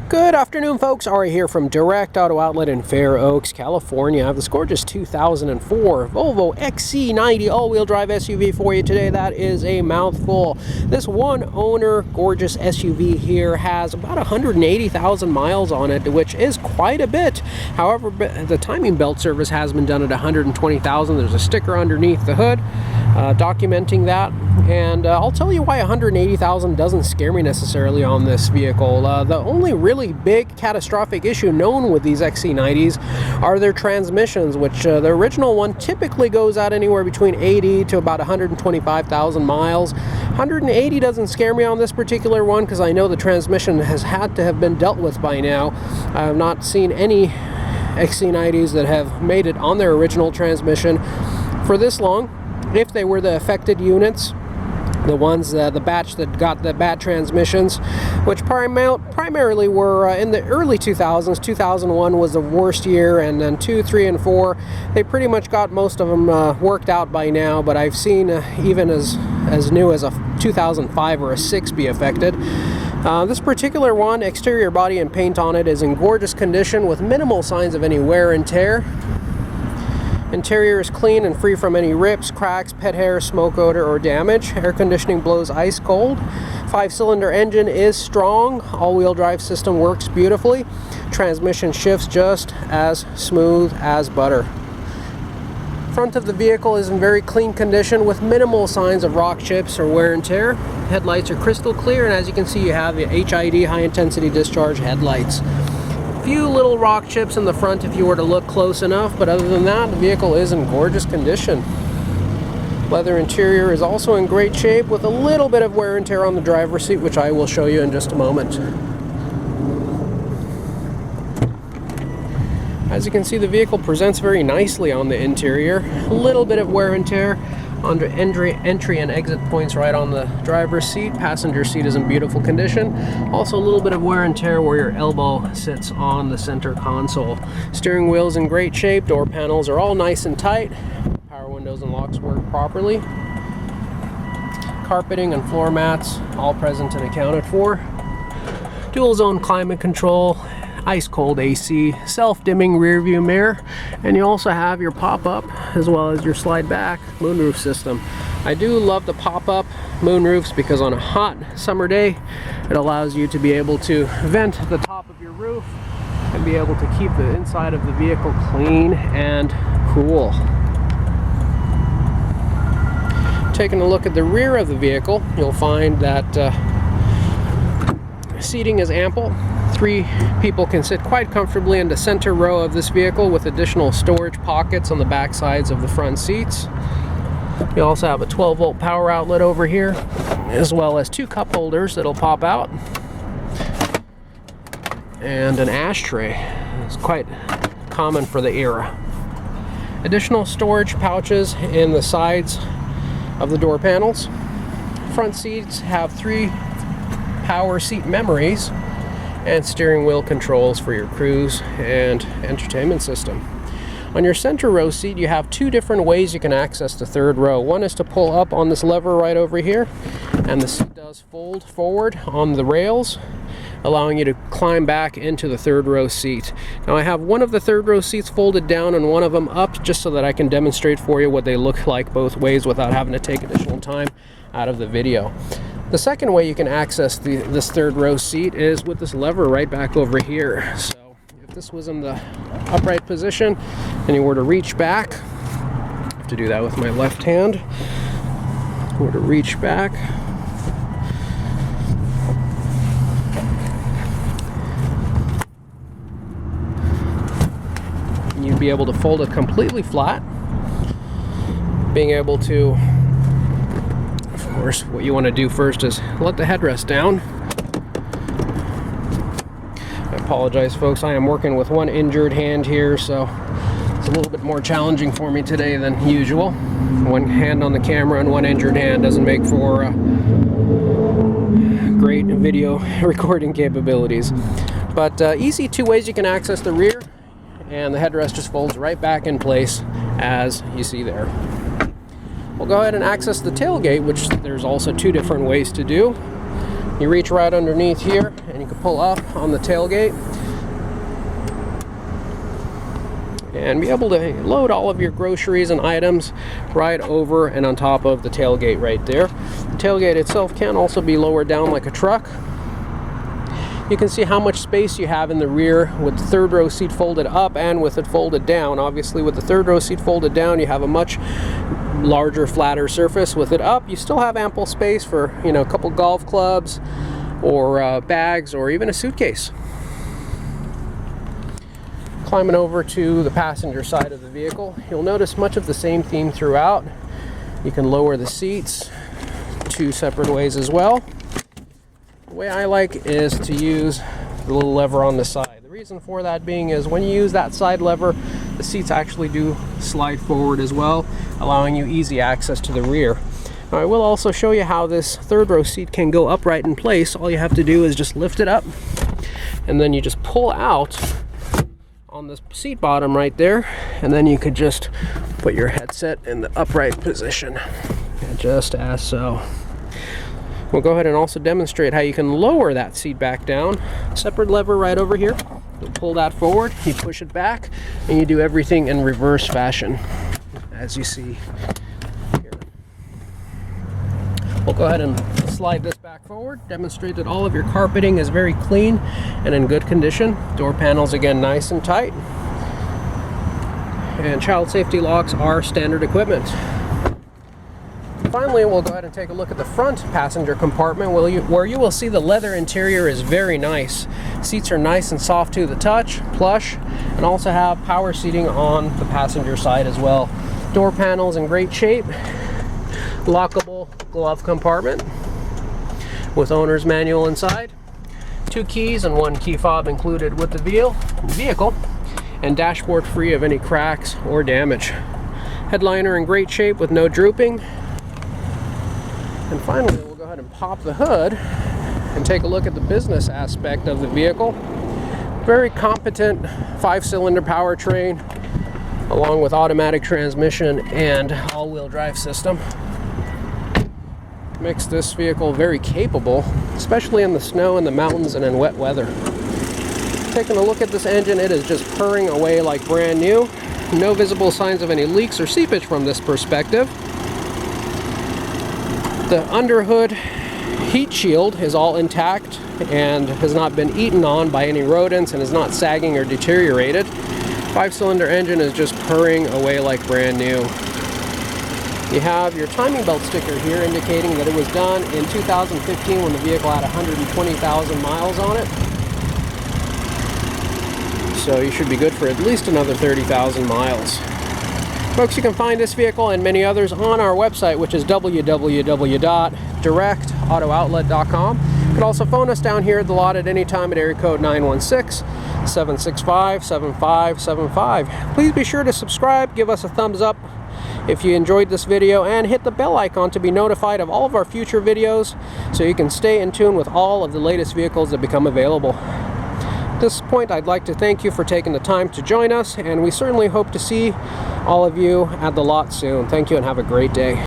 Good afternoon, folks. Ari here from Direct Auto Outlet in Fair Oaks, California. I have this gorgeous 2004 Volvo XC90 all-wheel drive SUV for you today. That is a mouthful. This one-owner gorgeous SUV here has about 180,000 miles on it, which is quite a bit. However, the timing belt service has been done at 120,000. There's a sticker underneath the hood documenting that. And I'll tell you why 180,000 doesn't scare me necessarily on this vehicle. The only really big catastrophic issue known with these XC90s are their transmissions, which the original one typically goes out anywhere between 80 to about 125,000 miles. 180 doesn't scare me on this particular one because I know the transmission has had to have been dealt with by now. I have not seen any XC90s that have made it on their original transmission for this long. If they were the affected units, the ones, the batch that got the bad transmissions, which primarily were in the early 2000s. 2001 was the worst year, and then 2, 3, and 4, they pretty much got most of them worked out by now, but I've seen even as new as a 2005 or a 6 be affected. This particular one, exterior body and paint on it is in gorgeous condition with minimal signs of any wear and tear. Interior is clean and free from any rips, cracks, pet hair, smoke odor, or damage. Air conditioning blows ice cold. 5-cylinder engine is strong. All-wheel drive system works beautifully. Transmission shifts just as smooth as butter. Front of the vehicle is in very clean condition with minimal signs of rock chips or wear and tear. Headlights are crystal clear, and as you can see, you have the HID high-intensity discharge headlights. Few little rock chips in the front if you were to look close enough, but other than that, the vehicle is in gorgeous condition. Leather interior is also in great shape with a little bit of wear and tear on the driver's seat, which I will show you in just a moment. As you can see, the vehicle presents very nicely on the interior. A little bit of wear and tear on the entry and exit points right on the driver's seat. Passenger seat is in beautiful condition. Also a little bit of wear and tear where your elbow sits on the center console. Steering wheel's in great shape. Door panels are all nice and tight. Power windows and locks work properly. Carpeting and floor mats all present and accounted for. Dual zone climate control, ice cold AC, self-dimming rear view mirror, and you also have your pop-up as well as your slide back moonroof system. I do love the pop-up moonroofs because on a hot summer day it allows you to be able to vent the top of your roof and be able to keep the inside of the vehicle clean and cool. Taking a look at the rear of the vehicle, you'll find that seating is ample. 3 people can sit quite comfortably in the center row of this vehicle with additional storage pockets on the back sides of the front seats. You also have a 12-volt power outlet over here, as well as 2 cup holders that'll pop out, and an ashtray. It's quite common for the era. Additional storage pouches in the sides of the door panels. Front seats have 3 power seat memories and steering wheel controls for your cruise and entertainment system. On your center row seat, you have 2 different ways you can access the third row. One is to pull up on this lever right over here, and the seat does fold forward on the rails, allowing you to climb back into the third row seat. Now I have one of the third row seats folded down and one of them up, just so that I can demonstrate for you what they look like both ways without having to take additional time out of the video. The second way you can access this third row seat is with this lever right back over here. So if this was in the upright position and you were to reach back, I have to do that with my left hand, were to reach back, you'd be able to fold it completely flat, being able to, of course, what you want to do first is let the headrest down. I apologize, folks, I am working with one injured hand here, so it's a little bit more challenging for me today than usual. One hand on the camera and one injured hand doesn't make for great video recording capabilities. But easy 2 ways you can access the rear, and the headrest just folds right back in place as you see there. We'll go ahead and access the tailgate, which there's also 2 different ways to do. You reach right underneath here and you can pull up on the tailgate and be able to load all of your groceries and items right over and on top of the tailgate right there. The tailgate itself can also be lowered down like a truck. You can see how much space you have in the rear with the third row seat folded up and with it folded down. Obviously, with the third row seat folded down, you have a much larger, flatter surface. With it up, you still have ample space for, a couple golf clubs or bags or even a suitcase. Climbing over to the passenger side of the vehicle, you'll notice much of the same theme throughout. You can lower the seats 2 separate ways as well. The way I like is to use the little lever on the side. The reason for that being is when you use that side lever, the seats actually do slide forward as well, allowing you easy access to the rear. Now, I will also show you how this third row seat can go upright in place. All you have to do is just lift it up, and then you just pull out on the seat bottom right there, and then you could just put your headset in the upright position, just as so. We'll go ahead and also demonstrate how you can lower that seat back down. Separate lever right over here. You'll pull that forward, you push it back, and you do everything in reverse fashion, as you see here. We'll go ahead and slide this back forward, demonstrate that all of your carpeting is very clean and in good condition. Door panels, again, nice and tight. And child safety locks are standard equipment. Finally, we'll go ahead and take a look at the front passenger compartment where you will see the leather interior is very nice. Seats are nice and soft to the touch, plush, and also have power seating on the passenger side as well. Door panels in great shape. Lockable glove compartment with owner's manual inside. 2 keys and 1 key fob included with the vehicle, and dashboard free of any cracks or damage. Headliner in great shape with no drooping. And finally, we'll go ahead and pop the hood and take a look at the business aspect of the vehicle. Very competent 5-cylinder powertrain, along with automatic transmission and all-wheel drive system. Makes this vehicle very capable, especially in the snow and the mountains and in wet weather. Taking a look at this engine, it is just purring away like brand new. No visible signs of any leaks or seepage from this perspective. The underhood heat shield is all intact and has not been eaten on by any rodents and is not sagging or deteriorated. 5-cylinder engine is just purring away like brand new. You have your timing belt sticker here indicating that it was done in 2015 when the vehicle had 120,000 miles on it. So you should be good for at least another 30,000 miles. Folks, you can find this vehicle and many others on our website, which is www.directautooutlet.com. You can also phone us down here at the lot at any time at area code 916-765-7575. Please be sure to subscribe, give us a thumbs up if you enjoyed this video, and hit the bell icon to be notified of all of our future videos so you can stay in tune with all of the latest vehicles that become available. At this point, I'd like to thank you for taking the time to join us, and we certainly hope to see all of you at the lot soon. Thank you and have a great day.